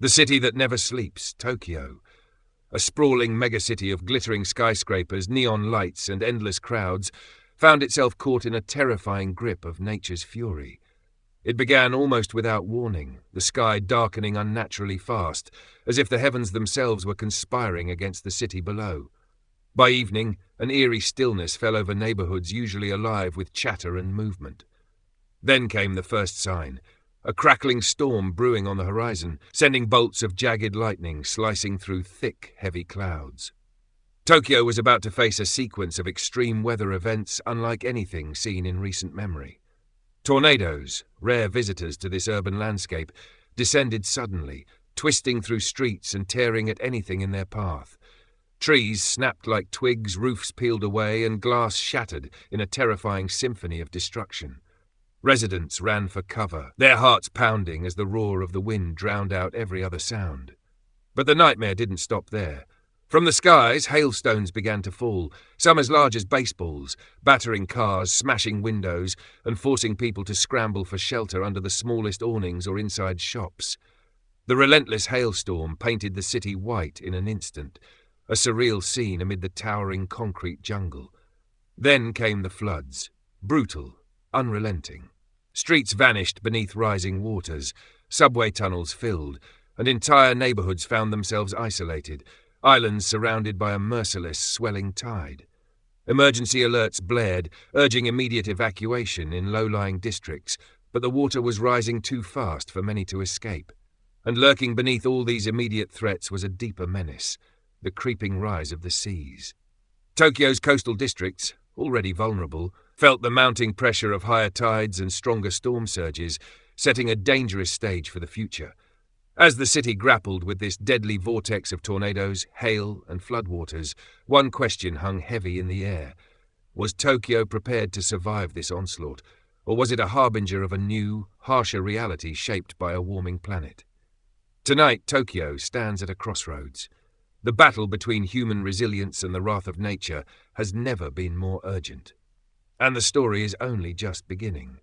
The city that never sleeps, Tokyo. A sprawling megacity of glittering skyscrapers, neon lights, and endless crowds, found itself caught in a terrifying grip of nature's fury. It began almost without warning, the sky darkening unnaturally fast, as if the heavens themselves were conspiring against the city below. By evening, an eerie stillness fell over neighborhoods usually alive with chatter and movement. Then came the first sign. A crackling storm brewing on the horizon, sending bolts of jagged lightning slicing through thick, heavy clouds. Tokyo was about to face a sequence of extreme weather events unlike anything seen in recent memory. Tornadoes, rare visitors to this urban landscape, descended suddenly, twisting through streets and tearing at anything in their path. Trees snapped like twigs, roofs peeled away, and glass shattered in a terrifying symphony of destruction. Residents ran for cover, their hearts pounding as the roar of the wind drowned out every other sound. But the nightmare didn't stop there. From the skies, hailstones began to fall, some as large as baseballs, battering cars, smashing windows, and forcing people to scramble for shelter under the smallest awnings or inside shops. The relentless hailstorm painted the city white in an instant, a surreal scene amid the towering concrete jungle. Then came the floods, brutal, unrelenting. Streets vanished beneath rising waters, subway tunnels filled, and entire neighborhoods found themselves isolated, islands surrounded by a merciless, swelling tide. Emergency alerts blared, urging immediate evacuation in low-lying districts, but the water was rising too fast for many to escape. And lurking beneath all these immediate threats was a deeper menace, the creeping rise of the seas. Tokyo's coastal districts, already vulnerable, felt the mounting pressure of higher tides and stronger storm surges, setting a dangerous stage for the future. As the city grappled with this deadly vortex of tornadoes, hail, and floodwaters, one question hung heavy in the air. Was Tokyo prepared to survive this onslaught, or was it a harbinger of a new, harsher reality shaped by a warming planet? Tonight, Tokyo stands at a crossroads. The battle between human resilience and the wrath of nature has never been more urgent. And the story is only just beginning.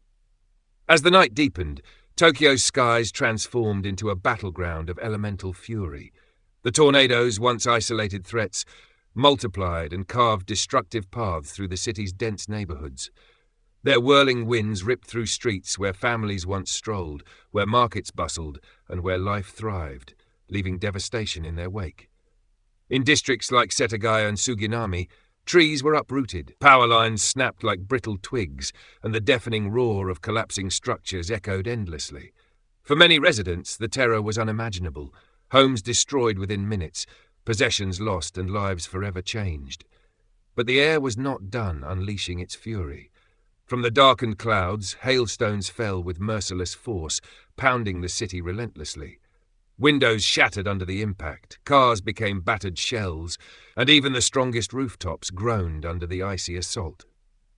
As the night deepened, Tokyo's skies transformed into a battleground of elemental fury. The tornadoes, once isolated threats, multiplied and carved destructive paths through the city's dense neighborhoods. Their whirling winds ripped through streets where families once strolled, where markets bustled, and where life thrived, leaving devastation in their wake. In districts like Setagaya and Suginami, trees were uprooted, power lines snapped like brittle twigs, and the deafening roar of collapsing structures echoed endlessly. For many residents, the terror was unimaginable. Homes destroyed within minutes, possessions lost, and lives forever changed. But the air was not done unleashing its fury. From the darkened clouds, hailstones fell with merciless force, pounding the city relentlessly. Windows shattered under the impact, cars became battered shells, and even the strongest rooftops groaned under the icy assault.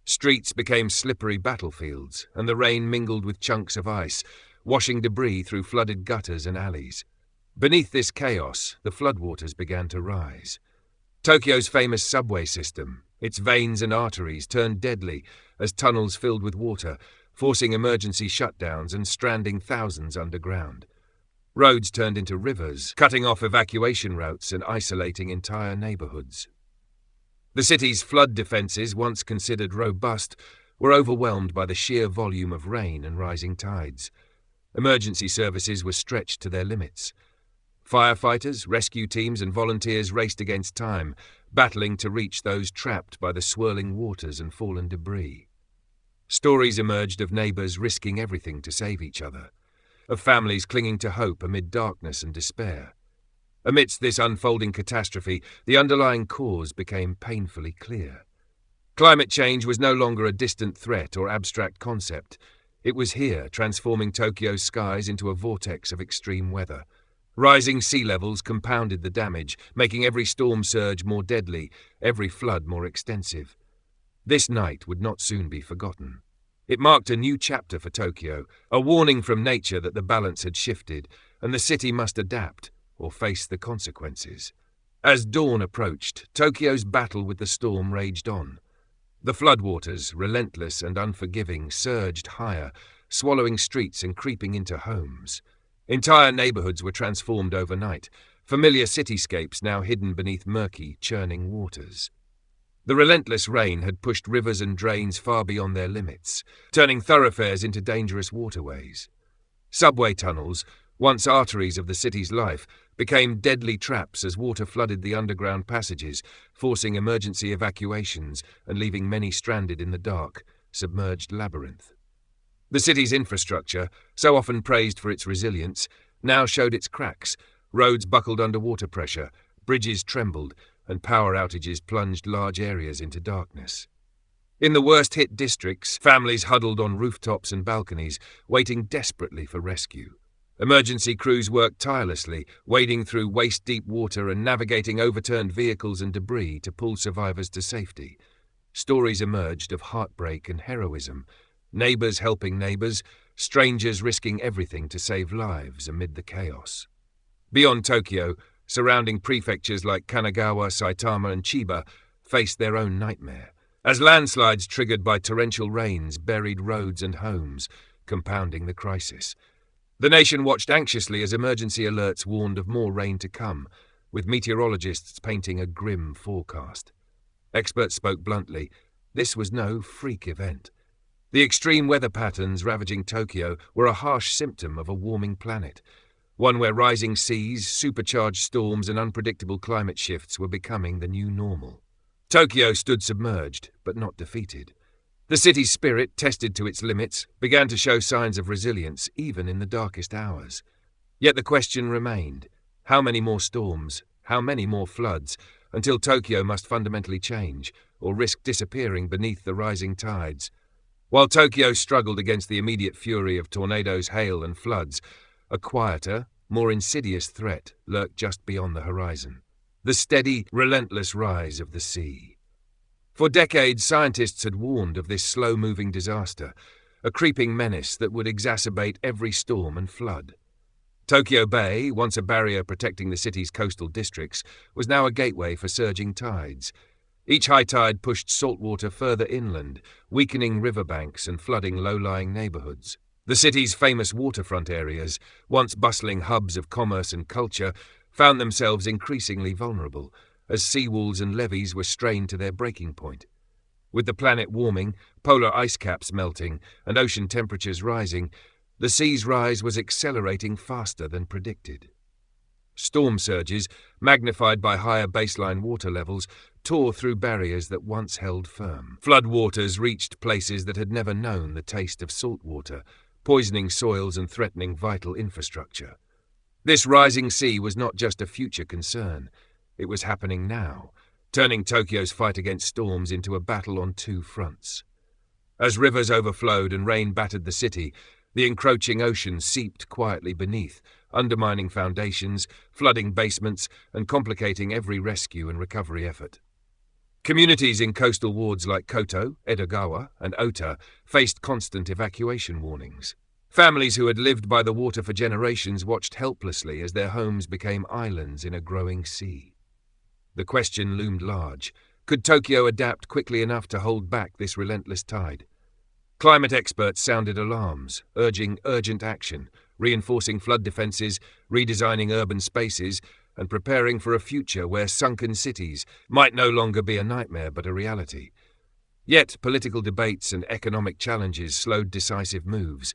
Streets became slippery battlefields, and the rain mingled with chunks of ice, washing debris through flooded gutters and alleys. Beneath this chaos, the floodwaters began to rise. Tokyo's famous subway system, its veins and arteries turned deadly as tunnels filled with water, forcing emergency shutdowns and stranding thousands underground. Roads turned into rivers, cutting off evacuation routes and isolating entire neighborhoods. The city's flood defenses, once considered robust, were overwhelmed by the sheer volume of rain and rising tides. Emergency services were stretched to their limits. Firefighters, rescue teams, and volunteers raced against time, battling to reach those trapped by the swirling waters and fallen debris. Stories emerged of neighbors risking everything to save each other, of families clinging to hope amid darkness and despair. Amidst this unfolding catastrophe, the underlying cause became painfully clear. Climate change was no longer a distant threat or abstract concept. It was here, transforming Tokyo's skies into a vortex of extreme weather. Rising sea levels compounded the damage, making every storm surge more deadly, every flood more extensive. This night would not soon be forgotten. It marked a new chapter for Tokyo, a warning from nature that the balance had shifted, and the city must adapt or face the consequences. As dawn approached, Tokyo's battle with the storm raged on. The floodwaters, relentless and unforgiving, surged higher, swallowing streets and creeping into homes. Entire neighborhoods were transformed overnight, familiar cityscapes now hidden beneath murky, churning waters. The relentless rain had pushed rivers and drains far beyond their limits, turning thoroughfares into dangerous waterways. Subway tunnels, once arteries of the city's life, became deadly traps as water flooded the underground passages, forcing emergency evacuations and leaving many stranded in the dark, submerged labyrinth. The city's infrastructure, so often praised for its resilience, now showed its cracks. Roads buckled under water pressure, bridges trembled, and power outages plunged large areas into darkness. In the worst-hit districts, families huddled on rooftops and balconies, waiting desperately for rescue. Emergency crews worked tirelessly, wading through waist-deep water and navigating overturned vehicles and debris to pull survivors to safety. Stories emerged of heartbreak and heroism, neighbors helping neighbors, strangers risking everything to save lives amid the chaos. Beyond Tokyo, surrounding prefectures like Kanagawa, Saitama, and Chiba faced their own nightmare, as landslides triggered by torrential rains buried roads and homes, compounding the crisis. The nation watched anxiously as emergency alerts warned of more rain to come, with meteorologists painting a grim forecast. Experts spoke bluntly. This was no freak event. The extreme weather patterns ravaging Tokyo were a harsh symptom of a warming planet, one where rising seas, supercharged storms, and unpredictable climate shifts were becoming the new normal. Tokyo stood submerged, but not defeated. The city's spirit, tested to its limits, began to show signs of resilience even in the darkest hours. Yet the question remained: how many more storms, how many more floods, until Tokyo must fundamentally change or risk disappearing beneath the rising tides? While Tokyo struggled against the immediate fury of tornadoes, hail, and floods, a quieter, more insidious threat lurked just beyond the horizon: the steady, relentless rise of the sea. For decades, scientists had warned of this slow-moving disaster, a creeping menace that would exacerbate every storm and flood. Tokyo Bay, once a barrier protecting the city's coastal districts, was now a gateway for surging tides. Each high tide pushed saltwater further inland, weakening riverbanks and flooding low-lying neighborhoods. The city's famous waterfront areas, once bustling hubs of commerce and culture, found themselves increasingly vulnerable, as seawalls and levees were strained to their breaking point. With the planet warming, polar ice caps melting, and ocean temperatures rising, the sea's rise was accelerating faster than predicted. Storm surges, magnified by higher baseline water levels, tore through barriers that once held firm. Floodwaters reached places that had never known the taste of salt water, poisoning soils and threatening vital infrastructure. This rising sea was not just a future concern. It was happening now, turning Tokyo's fight against storms into a battle on two fronts. As rivers overflowed and rain battered the city, the encroaching ocean seeped quietly beneath, undermining foundations, flooding basements, and complicating every rescue and recovery effort. Communities in coastal wards like Koto, Edogawa, and Ota faced constant evacuation warnings. Families who had lived by the water for generations watched helplessly as their homes became islands in a growing sea. The question loomed large: could Tokyo adapt quickly enough to hold back this relentless tide? Climate experts sounded alarms, urging urgent action, reinforcing flood defenses, redesigning urban spaces, and preparing for a future where sunken cities might no longer be a nightmare but a reality. Yet political debates and economic challenges slowed decisive moves,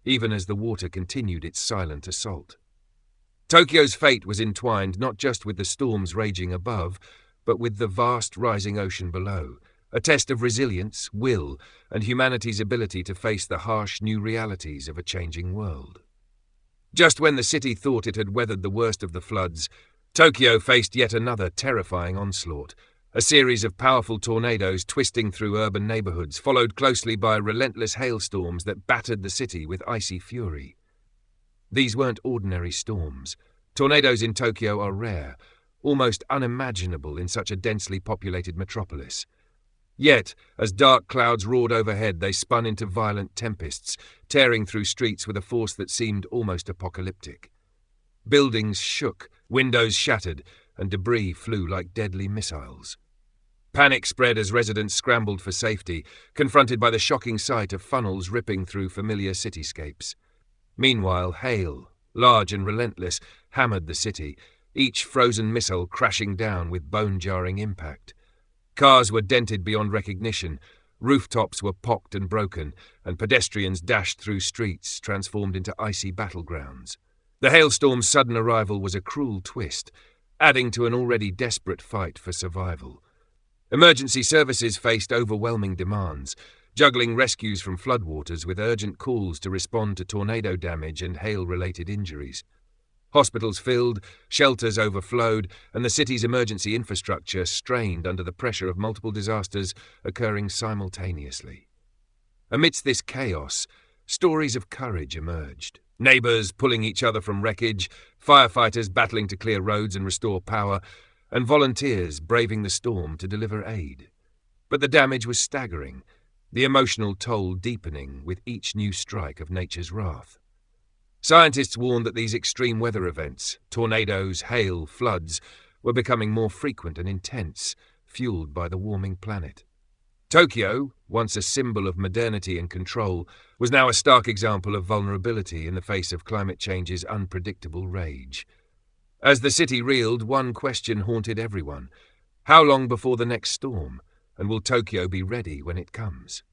even as the water continued its silent assault. Tokyo's fate was entwined not just with the storms raging above, but with the vast rising ocean below, a test of resilience, will, and humanity's ability to face the harsh new realities of a changing world. Just when the city thought it had weathered the worst of the floods, Tokyo faced yet another terrifying onslaught, a series of powerful tornadoes twisting through urban neighborhoods, followed closely by relentless hailstorms that battered the city with icy fury. These weren't ordinary storms. Tornadoes in Tokyo are rare, almost unimaginable in such a densely populated metropolis. Yet, as dark clouds roared overhead, they spun into violent tempests, tearing through streets with a force that seemed almost apocalyptic. Buildings shook, windows shattered, and debris flew like deadly missiles. Panic spread as residents scrambled for safety, confronted by the shocking sight of funnels ripping through familiar cityscapes. Meanwhile, hail, large and relentless, hammered the city, each frozen missile crashing down with bone-jarring impact. Cars were dented beyond recognition, rooftops were pocked and broken, and pedestrians dashed through streets transformed into icy battlegrounds. The hailstorm's sudden arrival was a cruel twist, adding to an already desperate fight for survival. Emergency services faced overwhelming demands, juggling rescues from floodwaters with urgent calls to respond to tornado damage and hail-related injuries. Hospitals filled, shelters overflowed, and the city's emergency infrastructure strained under the pressure of multiple disasters occurring simultaneously. Amidst this chaos, stories of courage emerged. Neighbours pulling each other from wreckage, firefighters battling to clear roads and restore power, and volunteers braving the storm to deliver aid. But the damage was staggering, the emotional toll deepening with each new strike of nature's wrath. Scientists warned that these extreme weather events, tornadoes, hail, floods, were becoming more frequent and intense, fueled by the warming planet. Tokyo, once a symbol of modernity and control, was now a stark example of vulnerability in the face of climate change's unpredictable rage. As the city reeled, one question haunted everyone. How long before the next storm, and will Tokyo be ready when it comes?